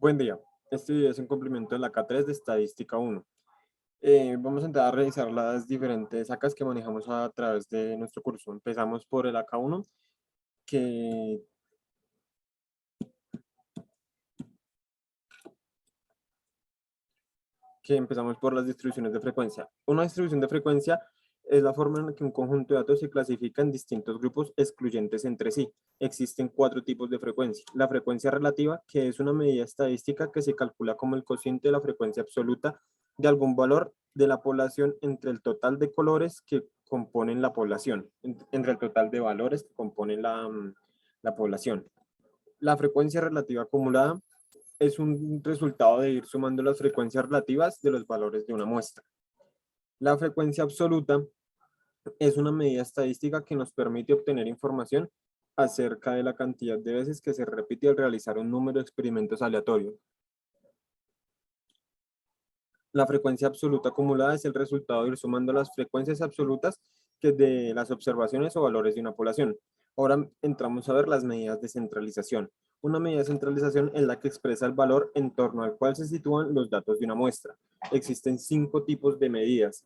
Buen día. Este video es un complemento de la K3 de Estadística 1. Vamos a entrar a revisar las diferentes AKs que manejamos a través de nuestro curso. Empezamos por el AK1, que, empezamos por las distribuciones de frecuencia. Una distribución de frecuencia es la forma en la que un conjunto de datos se clasifica en distintos grupos excluyentes entre sí. Existen 4 tipos de frecuencia. La frecuencia relativa, que es una medida estadística que se calcula como el cociente de la frecuencia absoluta de algún valor de la población entre el total de colores que componen la población, entre el total de valores que componen la población. La frecuencia relativa acumulada es un resultado de ir sumando las frecuencias relativas de los valores de una muestra. La frecuencia absoluta es una medida estadística que nos permite obtener información acerca de la cantidad de veces que se repite al realizar un número de experimentos aleatorios. La frecuencia absoluta acumulada es el resultado de ir sumando las frecuencias absolutas que de las observaciones o valores de una población. Ahora entramos a ver las medidas de centralización. Una medida de centralización es la que expresa el valor en torno al cual se sitúan los datos de una muestra. Existen 5 tipos de medidas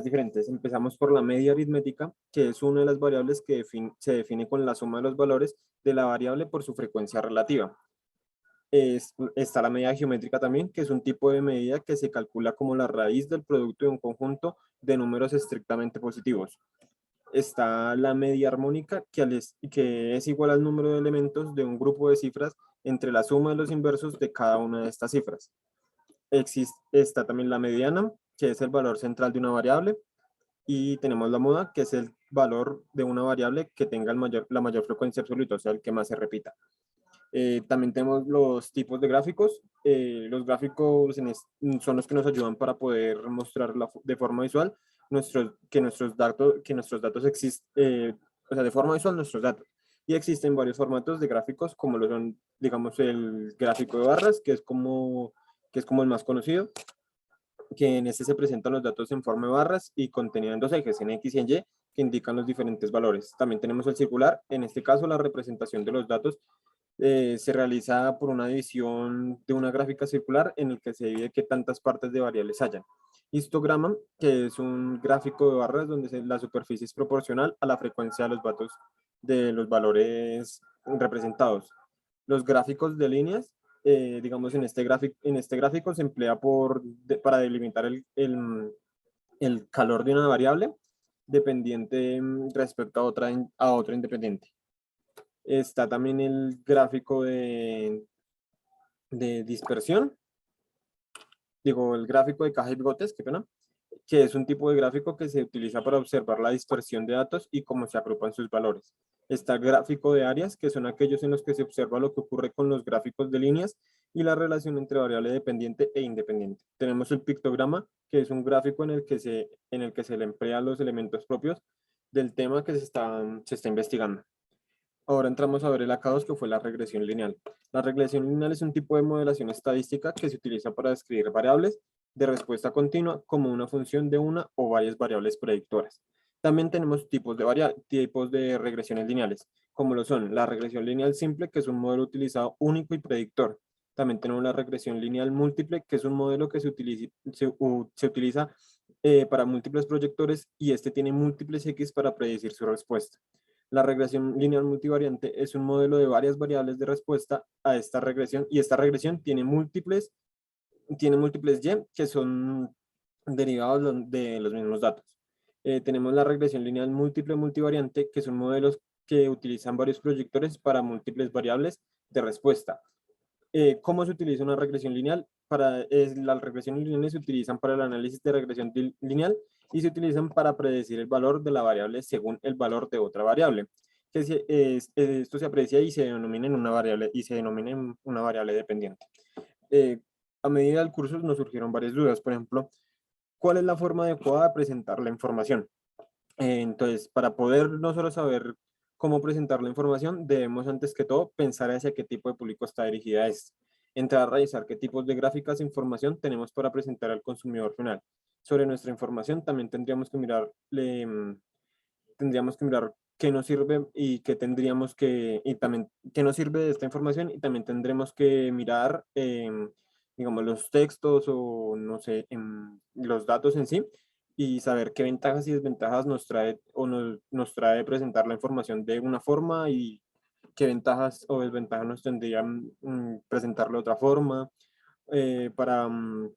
diferentes. Empezamos por la media aritmética, que es una de las variables que se define con la suma de los valores de la variable por su frecuencia relativa. Está la medida geométrica también, que es un tipo de medida que se calcula como la raíz del producto de un conjunto de números estrictamente positivos. Está la media armónica, que es igual al número de elementos de un grupo de cifras entre la suma de los inversos de cada una de estas cifras. Está también la mediana, que es el valor central de una variable, y tenemos la moda, que es el valor de una variable que tenga la mayor frecuencia absoluta, o sea, el que más se repita. También tenemos los tipos de gráficos. Los gráficos son los que nos ayudan para poder mostrar de forma visual que nuestros datos existen, o sea, de forma visual nuestros datos. Y existen varios formatos de gráficos, como lo son, digamos, el gráfico de barras, que es como el más conocido, que en este se presentan los datos en forma de barras y contenido en 2 ejes, en X y en Y, que indican los diferentes valores. También tenemos el circular. En este caso, la representación de los datos se realiza por una división de una gráfica circular en el que se divide qué tantas partes de variables hayan. Histograma, que es un gráfico de barras donde la superficie es proporcional a la frecuencia de los valores representados. Los gráficos de líneas, digamos, en este gráfico se emplea para delimitar el calor de una variable dependiente respecto a otra independiente. Está también el gráfico de dispersión, el gráfico de caja y bigotes, qué pena, que es un tipo de gráfico que se utiliza para observar la dispersión de datos y cómo se agrupan sus valores. Está el gráfico de áreas, que son aquellos en los que se observa lo que ocurre con los gráficos de líneas y la relación entre variable dependiente e independiente. Tenemos el pictograma, que es un gráfico en el que se le emplean los elementos propios del tema que se está investigando. Ahora entramos a ver el AK2, que fue la regresión lineal. La regresión lineal es un tipo de modelación estadística que se utiliza para describir variables de respuesta continua como una función de una o varias variables predictoras. También tenemos tipos de regresiones lineales, como lo son la regresión lineal simple, que es un modelo utilizado único y predictor. También tenemos la regresión lineal múltiple, que es un modelo que se utiliza para múltiples proyectores y este tiene múltiples X para predecir su respuesta. La regresión lineal multivariante es un modelo de varias variables de respuesta a esta regresión y esta regresión tiene múltiples Y que son derivados de los mismos datos. Tenemos la regresión lineal múltiple multivariante, que son modelos que utilizan varios proyectores para múltiples variables de respuesta. ¿Cómo se utiliza una regresión lineal? Las regresiones lineales se utilizan para el análisis de regresión lineal y se utilizan para predecir el valor de la variable según el valor de otra variable. Esto se aprecia y se denomina en una variable dependiente. A medida del curso nos surgieron varias dudas. Por ejemplo, ¿cuál es la forma adecuada de presentar la información? Entonces, para poder nosotros saber cómo presentar la información, debemos antes que todo pensar hacia qué tipo de público está dirigida esto. Entrar a revisar qué tipos de gráficas e información tenemos para presentar al consumidor final. Sobre nuestra información también tendríamos que mirar qué nos sirve y qué tendríamos que, y también qué nos sirve de esta información, y también tendremos que mirar, digamos, los textos o, no sé, los datos en sí, y saber qué ventajas y desventajas nos trae o nos trae presentar la información de una forma y qué ventajas o desventajas nos tendrían presentarlo de otra forma, eh, para, mm,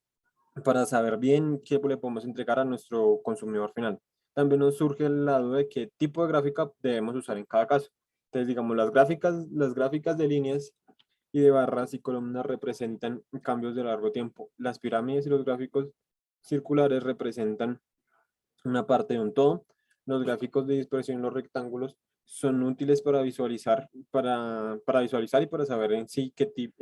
para saber bien qué le podemos entregar a nuestro consumidor final. También nos surge la duda de qué tipo de gráfica debemos usar en cada caso. Entonces, digamos, las gráficas de líneas y de barras y columnas representan cambios de largo tiempo. Las pirámides y los gráficos circulares representan una parte de un todo. Los gráficos de dispersión, los rectángulos, son útiles para visualizar y para saber en sí qué tipo.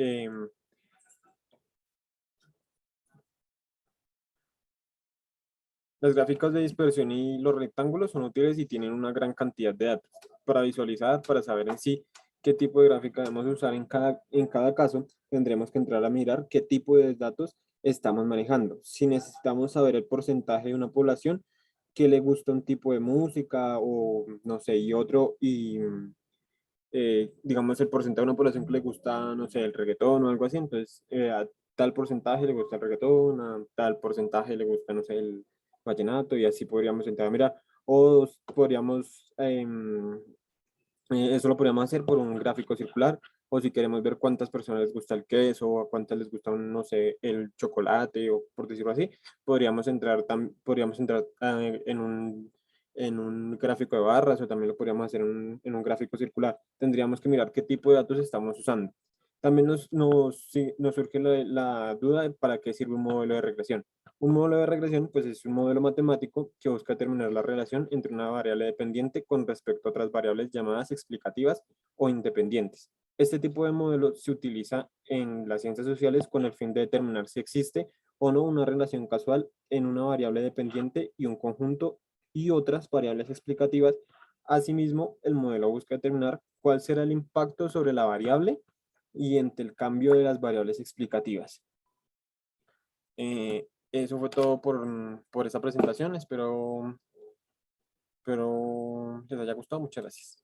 Las gráficas de dispersión y los rectángulos son útiles y tienen una gran cantidad de datos para visualizar, para saber en sí qué tipo de gráfica debemos usar en cada caso. Tendremos que entrar a mirar qué tipo de datos estamos manejando. Si necesitamos saber el porcentaje de una población que le gusta un tipo de música o no sé, y otro, digamos, el porcentaje de una población que le gusta, no sé, el reggaetón o algo así, entonces a tal porcentaje le gusta el reggaetón, a tal porcentaje le gusta, no sé, el vallenato, y así podríamos entrar a mirar. O podríamos, eso lo podríamos hacer por un gráfico circular, o si queremos ver cuántas personas les gusta el queso, o a cuántas les gusta, no sé, el chocolate, o por decirlo así, podríamos entrar en un gráfico de barras, o también lo podríamos hacer en un gráfico circular. Tendríamos que mirar qué tipo de datos estamos usando. También sí, nos surge la duda de para qué sirve un modelo de regresión. Un modelo de regresión, pues, es un modelo matemático que busca determinar la relación entre una variable dependiente con respecto a otras variables llamadas explicativas o independientes. Este tipo de modelo se utiliza en las ciencias sociales con el fin de determinar si existe o no una relación causal en una variable dependiente y un conjunto y otras variables explicativas. Asimismo, el modelo busca determinar cuál será el impacto sobre la variable y entre el cambio de las variables explicativas. Eso fue todo por esta presentación. Espero les haya gustado. Muchas gracias.